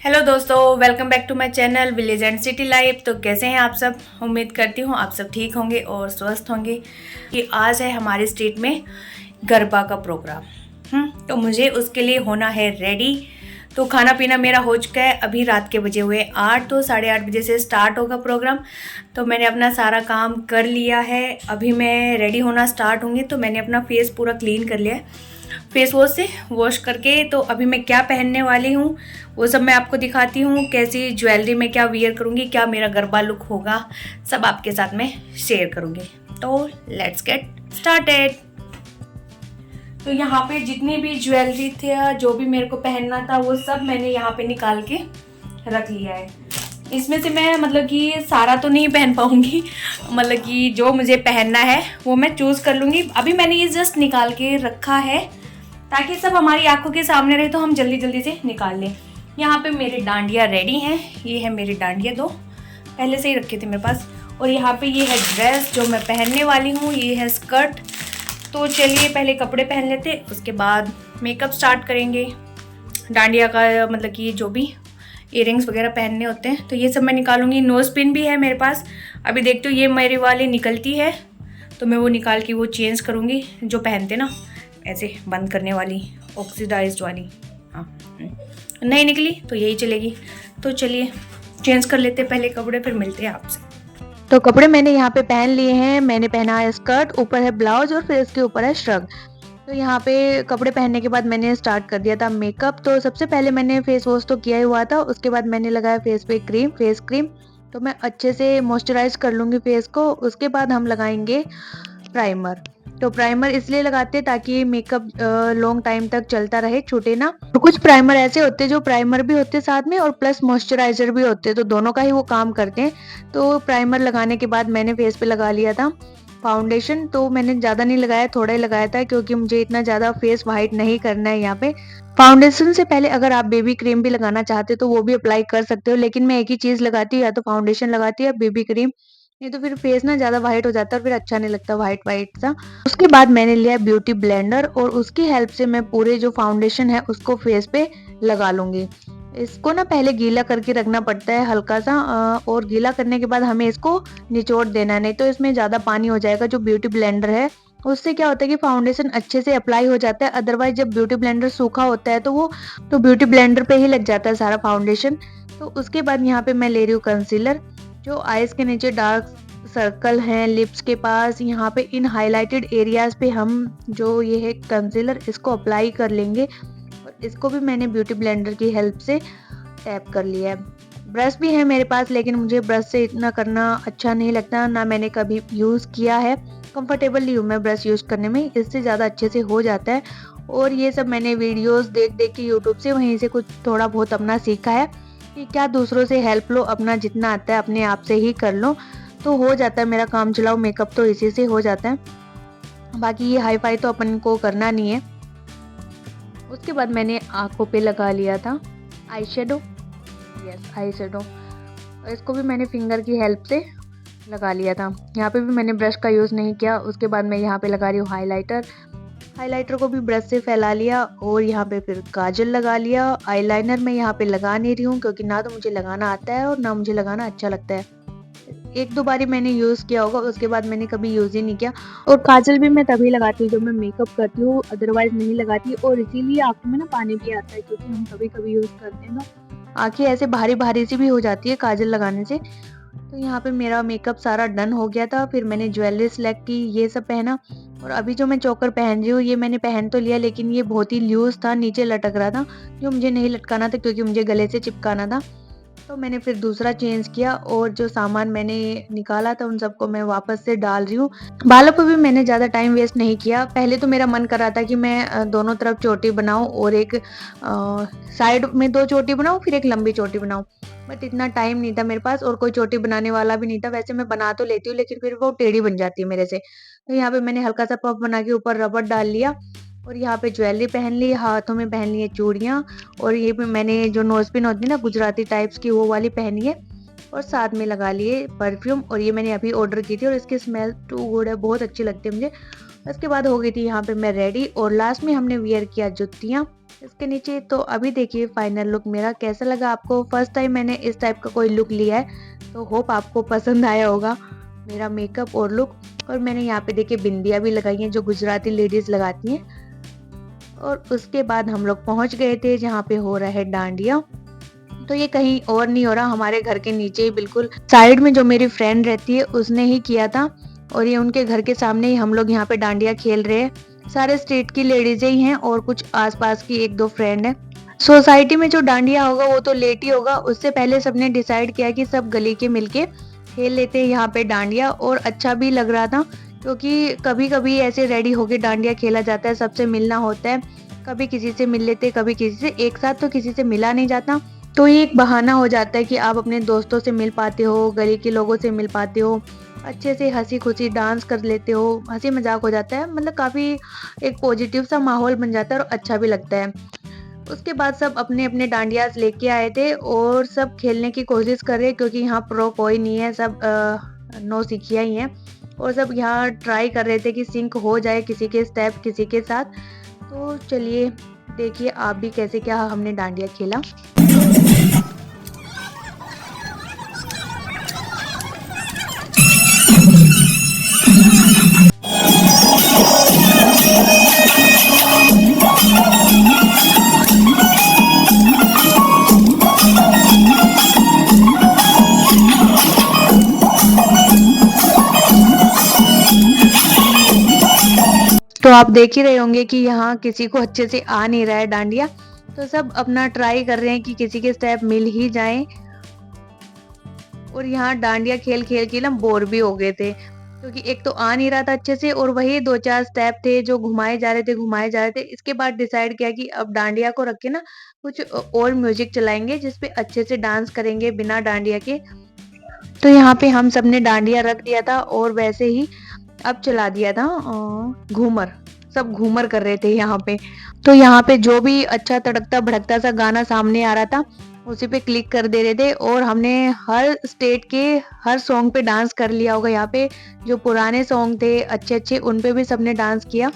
Hello दोस्तों, welcome back to my channel village and city life. तो कैसे हैं आप सब? उम्मीद करती हूँ आप सब ठीक होंगे और स्वस्थ होंगे। कि आज है हमारे स्टेट में गरबा का प्रोग्राम। तो मुझे उसके लिए होना है रेडी। तो खाना पीना मेरा हो चुका है। अभी रात के बजे हुए 8, तो 8:30 बजे से स्टार्ट होगा प्रोग्राम। तो मैंने अपना सारा काम कर लिया है। अभी मैं रेडी होना स्टार्ट होंगी। तो मैंने अपना फेस पूरा क्लीन कर लिया है फेस वॉश से वॉश करके। तो अभी मैं क्या पहनने वाली हूँ वो सब मैं आपको दिखाती हूँ। कैसी ज्वेलरी में क्या वियर करूँगी, क्या मेरा गरबा लुक होगा, सब आपके साथ में शेयर करूँगी। तो लेट्स गेट स्टार्टेड। तो यहाँ पे जितनी भी ज्वेलरी थी, जो भी मेरे को पहनना था, वो सब मैंने यहाँ पे निकाल के रख लिया है। इसमें से मैं मतलब कि सारा तो नहीं पहन पाऊँगी, मतलब कि जो मुझे पहनना है वो मैं चूज़ कर लूँगी। अभी मैंने ये जस्ट निकाल के रखा है ताकि सब हमारी आंखों के सामने रहे, तो हम जल्दी जल्दी से निकाल लें। यहाँ पे मेरे डांडिया रेडी हैं। ये है मेरे डांडिया, दो पहले से ही रखे थे मेरे पास। और यहाँ पे ये है ड्रेस जो मैं पहनने वाली हूँ, ये है स्कर्ट। तो चलिए पहले कपड़े पहन लेते, उसके बाद मेकअप स्टार्ट करेंगे। डांडिया का मतलब कि जो भी इयरिंग्स वगैरह पहनने होते हैं तो ये सब मैं निकालूंगी। नोज पिन भी है मेरे पास। अभी देखते हो ये मेरी वाली निकलती है तो मैं वो निकाल के वो चेंज करूँगी, जो पहनते ना ऐसे बंद करने वाली, ऑक्सीडाइज्ड वाली। हाँ, नहीं निकली तो यही चलेगी। तो चलिए चेंज कर लेते पहले कपड़े, फिर मिलते हैं आपसे। तो कपड़े मैंने यहाँ पे पहन लिए हैं। मैंने पहना है स्कर्ट, ऊपर है ब्लाउज और फिर इसके ऊपर है श्रग। तो यहाँ पे कपड़े पहनने के बाद मैंने स्टार्ट कर दिया था मेकअप। तो सबसे पहले मैंने फेस वॉश तो किया ही हुआ था, उसके बाद मैंने लगाया फेस पे क्रीम, फेस क्रीम। तो मैं अच्छे से मॉइस्चराइज कर लूँगी फेस को। उसके बाद हम लगाएंगे प्राइमर। तो प्राइमर इसलिए लगाते हैं ताकि मेकअप लॉन्ग टाइम तक चलता रहे, छूटे ना। तो कुछ प्राइमर ऐसे होते हैं जो प्राइमर भी होते हैं साथ में और प्लस मॉइस्चराइजर भी होते हैं, तो दोनों का ही वो काम करते हैं। तो प्राइमर लगाने के बाद मैंने फेस पे लगा लिया था फाउंडेशन। तो मैंने ज़्यादा नहीं लगाया, थोड़ा ही लगाया था, क्योंकि मुझे इतना ज़्यादा फेस वाइट नहीं करना है यहाँ पे। फाउंडेशन से पहले अगर आप बेबी क्रीम भी लगाना चाहते हो तो वो भी अप्लाई कर सकते हो, लेकिन मैं एक ही चीज़ लगाती हूँ, या तो फाउंडेशन लगाती हूँ या बेबी क्रीम। नहीं तो फिर फेस ना ज़्यादा वाइट हो जाता है और फिर अच्छा नहीं लगता वाइट वाइट सा। उसके बाद मैंने लिया ब्यूटी ब्लेंडर और उसकी हेल्प से मैं पूरे जो फाउंडेशन है उसको फेस पे लगा लूंगी। इसको ना पहले गीला करके रखना पड़ता है हल्का सा, और गीला करने के बाद हमें इसको निचोड़ देना है, नहीं तो इसमें ज़्यादा पानी हो जाएगा। जो ब्यूटी ब्लेंडर है उससे क्या होता है कि फाउंडेशन अच्छे से अप्लाई हो जाता है। अदरवाइज जब ब्यूटी ब्लेंडर सूखा होता है तो वो तो ब्यूटी ब्लेंडर पे ही लग जाता है सारा फाउंडेशन। तो उसके बाद यहाँ पे मैं ले रही हूँ कंसीलर। जो आईज के नीचे डार्क सर्कल हैं, लिप्स के पास, यहाँ पे इन हाइलाइटेड एरियाज पे हम जो ये है कंसीलर, इसको अप्लाई कर लेंगे। और इसको भी मैंने ब्यूटी ब्लेंडर की हेल्प से टैप कर लिया है। ब्रश भी है मेरे पास, लेकिन मुझे ब्रश से इतना करना अच्छा नहीं लगता, ना मैंने कभी यूज़ किया है। कंफर्टेबल नहीं हूँ मैं ब्रश यूज़ करने में, इससे ज़्यादा अच्छे से हो जाता है। और ये सब मैंने वीडियोस देख देख के यूट्यूब से वहीं से कुछ थोड़ा बहुत अपना सीखा है कि क्या दूसरों से हेल्प लो, अपना जितना आता है अपने आप से ही कर लो तो हो जाता है। मेरा काम चलाओ मेकअप तो इसी से हो जाता है, बाकी ये हाई फाई तो अपन को करना नहीं है। उसके बाद मैंने आंखों पे लगा लिया था eye shadow. Yes, eye shadow. इसको भी मैंने फिंगर की हेल्प से लगा लिया था। यहाँ पे भी मैंने ब्रश का यूज़ नहीं किया। उसके बाद मैं यहाँ पे लगा रही हूँ हाइलाइटर। हाइलाइटर को भी ब्रश से फैला लिया और यहाँ पे फिर काजल लगा लिया। आईलाइनर मैं यहाँ पे लगा नहीं रही हूँ, क्योंकि ना तो मुझे लगाना आता है और ना मुझे लगाना अच्छा लगता है। एक दो बारी मैंने यूज़ किया होगा, उसके बाद मैंने कभी यूज़ ही नहीं किया। और काजल भी मैं तभी लगाती हूँ जब मैं मेकअप करती हूँ, अदरवाइज नहीं लगाती। और इसीलिए आँखों में ना पानी भी आता है, क्योंकि हम कभी कभी यूज़ करते हैं ना, आंखें ऐसे भारी भारी सी भी हो जाती है काजल लगाने से। तो यहाँ पे मेरा मेकअप सारा डन हो गया था। फिर मैंने ज्वेलरी सेलेक्ट की, ये सब पहना। और अभी जो मैं चोकर पहन रही हूँ ये मैंने पहन तो लिया, लेकिन ये बहुत ही लूज था, नीचे लटक रहा था, जो मुझे नहीं लटकाना था क्योंकि मुझे गले से चिपकाना था। तो मैंने फिर दूसरा चेंज किया और जो सामान मैंने निकाला था उन सबको मैं वापस से डाल रही हूँ। बालों पर भी मैंने ज़्यादा टाइम वेस्ट नहीं किया। पहले तो मेरा मन कर रहा था कि मैं दोनों तरफ चोटी बनाऊँ और एक साइड में दो चोटी बनाऊँ, फिर एक लंबी चोटी बनाऊँ, बट इतना टाइम नहीं था मेरे पास और कोई चोटी बनाने वाला भी नहीं था। वैसे मैं बना तो लेती हूँ, लेकिन फिर वो टेढ़ी बन जाती है मेरे से। तो यहाँ पे मैंने हल्का सा पफ बना के ऊपर रबर डाल लिया और यहाँ पे ज्वेलरी पहन ली, हाथों में पहन ली है चूड़ियाँ। और ये पे मैंने जो नोज पिन होती है ना गुजराती टाइप्स की, वो वाली पहनी है। और साथ में लगा लिए परफ्यूम, और ये मैंने अभी ऑर्डर की थी और इसकी स्मेल टू गुड है, बहुत अच्छी लगती है मुझे। उसके बाद हो गई थी यहाँ पे मैं रेडी और लास्ट में हमने वियर किया जुतियाँ इसके नीचे। तो अभी देखिए फाइनल लुक मेरा कैसा लगा आपको। फर्स्ट टाइम मैंने इस टाइप का कोई लुक लिया है तो होप आपको पसंद आया होगा मेरा मेकअप और लुक। और मैंने यहाँ पे देखिए बिंदिया भी लगाई है जो गुजराती लेडीज लगाती हैं। और उसके बाद हम लोग पहुंच गए थे जहाँ पे हो रहा है डांडिया। तो ये कहीं और नहीं हो रहा, हमारे घर के नीचे ही बिल्कुल साइड में जो मेरी फ्रेंड रहती है उसने ही किया था। और ये उनके घर के सामने ही हम लोग यहाँ पे डांडिया खेल रहे हैं। सारे स्टेट की लेडीज ही हैं और कुछ आसपास की एक दो फ्रेंड है। सोसाइटी में जो डांडिया होगा वो तो लेट ही होगा, उससे पहले सबने डिसाइड किया कि सब गली के मिलके खेल लेते हैं यहाँ पे डांडिया। और अच्छा भी लग रहा था क्योंकि कभी कभी ऐसे रेडी होके डांडिया खेला जाता है, सबसे मिलना होता है। कभी किसी से मिल लेते, कभी किसी से, एक साथ तो किसी से मिला नहीं जाता। तो ये एक बहाना हो जाता है कि आप अपने दोस्तों से मिल पाते हो, गली के लोगों से मिल पाते हो, अच्छे से हंसी खुशी डांस कर लेते हो, हंसी मजाक हो जाता है। मतलब काफी एक पॉजिटिव सा माहौल बन जाता है और अच्छा भी लगता है। उसके बाद सब अपने अपने डांडियाज लेके आए थे और सब खेलने की कोशिश कर रहे क्योंकि यहाँ प्रो कोई नहीं है, सब नौ सीखिया ही हैं। और सब यहाँ ट्राई कर रहे थे कि सिंक हो जाए किसी के स्टेप किसी के साथ। तो चलिए देखिए आप भी कैसे क्या हमने डांडिया खेला। तो आप देख ही रहे होंगे कि यहाँ किसी को अच्छे से आ नहीं रहा है डांडिया, तो सब अपना ट्राई कर रहे हैं कि किसी के स्टेप मिल ही जाए। और यहाँ डांडिया खेल खेल के ना बोर भी हो गए थे क्योंकि एक तो आ नहीं रहा था अच्छे से और वही दो चार स्टेप थे जो घुमाए जा रहे थे घुमाए जा रहे थे। इसके बाद डिसाइड किया कि अब डांडिया को रख के ना कुछ और म्यूजिक चलाएंगे जिसपे अच्छे से डांस करेंगे बिना डांडिया के। तो यहाँ पे हम सबने डांडिया रख दिया था और वैसे ही अब चला दिया था घूमर। सब घूमर कर रहे थे यहाँ पे। तो यहाँ पे जो भी अच्छा तड़कता भड़कता सा गाना सामने आ रहा था उसी पे क्लिक कर दे रहे थे। और हमने हर स्टेट के हर सॉन्ग पे डांस कर लिया होगा। यहाँ पे जो पुराने सॉन्ग थे अच्छे अच्छे उन पे भी सबने डांस किया।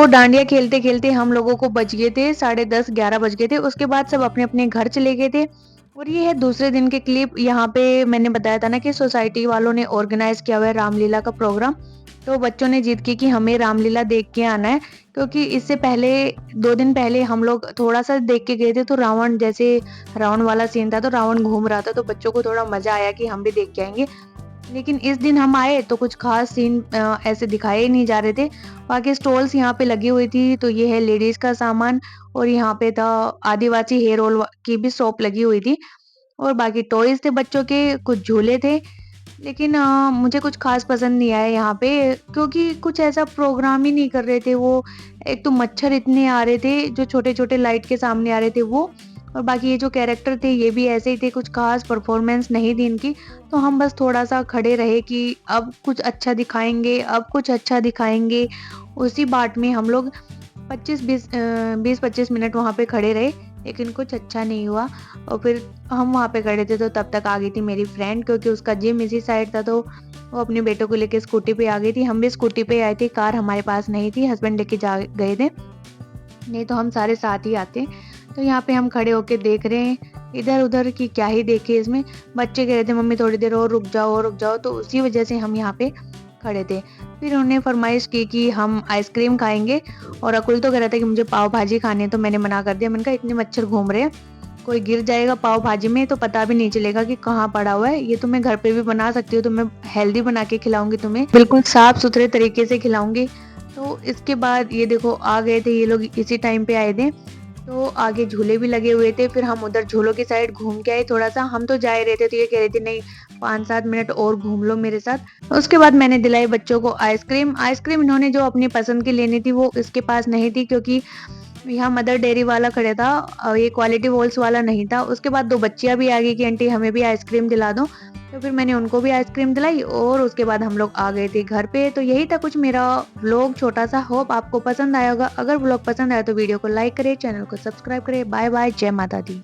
डांडिया खेलते-खेलते हम लोगों को बज गए थे 10:30 11 बज गए थे। उसके बाद सब अपने-अपने घर चले गए थे। और ये है दूसरे दिन के क्लिप। यहाँ पे मैंने बताया था ना कि सोसाइटी वालों ने ऑर्गेनाइज़ किया हुआ है रामलीला का प्रोग्राम। तो बच्चों ने जिद की कि हमें रामलीला देख के आना है, क्योंकि इससे पहले 2 दिन पहले हम लोग थोड़ा-सा देख के गए थे, तो रावण वाला सीन था, तो रावण घूम रहा था, तो बच्चों को थोड़ा मज़ा आया कि हम भी देख के आएँगे। लेकिन इस दिन हम आए तो कुछ ख़ास सीन ऐसे दिखाए ही नहीं जा रहे थे। बाकी स्टॉल्स यहाँ पे लगी हुई थी, तो ये है लेडीज़ का सामान, और यहाँ पे था आदिवासी हेयर ऑयल की भी शॉप लगी हुई थी। और बाकी टॉयज़ थे बच्चों के, कुछ झूले थे। लेकिन मुझे कुछ ख़ास पसंद नहीं आया यहाँ पे, क्योंकि कुछ ऐसा प्रोग्राम ही नहीं कर रहे थे वो। एक तो मच्छर इतने आ रहे थे जो छोटे-छोटे लाइट के सामने आ रहे थे वो, और बाकी ये जो कैरेक्टर थे ये भी ऐसे ही थे, कुछ ख़ास परफ़ॉर्मेंस नहीं थी इनकी। तो हम बस थोड़ा-सा खड़े रहे कि अब कुछ अच्छा दिखाएँगे, अब कुछ अच्छा दिखाएँगे। उसी बाट में हम लोग 20-25 मिनट वहाँ पे खड़े रहे, लेकिन कुछ अच्छा नहीं हुआ। और फिर हम वहाँ पे खड़े थे तो तब तक आ गई थी मेरी फ्रेंड, क्योंकि उसका जिम इसी साइड था, तो वो अपने बेटों को लेके स्कूटी पे आ गई थी। हम भी स्कूटी पे आए थे, कार हमारे पास नहीं थी, हस्बैंड लेके जा गए थे, नहीं तो हम सारे साथ ही आते। तो यहाँ पे हम खड़े होके देख रहे हैं इधर-उधर कि क्या ही देखें इसमें। बच्चे कह रहे थे मम्मी थोड़ी देर और रुक जाओ, तो उसी वजह से हम यहाँ पे खड़े थे। फिर उन्होंने फरमाइश की कि हम आइसक्रीम खाएँगे, और अकुल तो कह रहा था कि मुझे पाव भाजी खानी है, तो मैंने मना कर दिया। मैंने कहा इतने मच्छर घूम रहे हैं, कोई गिर जाएगा पाव भाजी में तो पता भी नहीं चलेगा कि कहाँ पड़ा हुआ है। ये तो मैं घर पे भी बना सकती हूँ, तो मैं हेल्दी बना के खिलाऊँगी तुम्हें, बिल्कुल साफ-सुथरे तरीके से खिलाऊँगी। तो इसके बाद ये देखो आ गए थे ये लोग, इसी टाइम पे आए थे। तो आगे झूले भी लगे हुए थे, फिर हम उधर झूलों की साइड घूम के आए थोड़ा-सा। हम तो जा ही रहे थे, तो ये कह रही थी नहीं 5-7 मिनट और घूम लो मेरे साथ। उसके बाद मैंने दिलाई बच्चों को आइसक्रीम। आइसक्रीम इन्होंने जो अपनी पसंद की लेनी थी वो इसके पास नहीं थी, क्योंकि यहाँ मदर डेयरी वाला खड़ा था, ये क्वालिटी वॉल्स वाला नहीं था। उसके बाद 2 बच्चियाँ भी आ गई कि आंटी हमें भी आइसक्रीम दिला दो। तो फिर मैंने उनको भी आइसक्रीम दिलाई, और उसके बाद हम लोग आ गए थे घर पे। तो यही था कुछ मेरा व्लॉग छोटा-सा, होप आपको पसंद आया होगा। अगर व्लॉग पसंद आया तो वीडियो को लाइक करें, चैनल को सब्सक्राइब करें। बाय बाय, जय माता दी।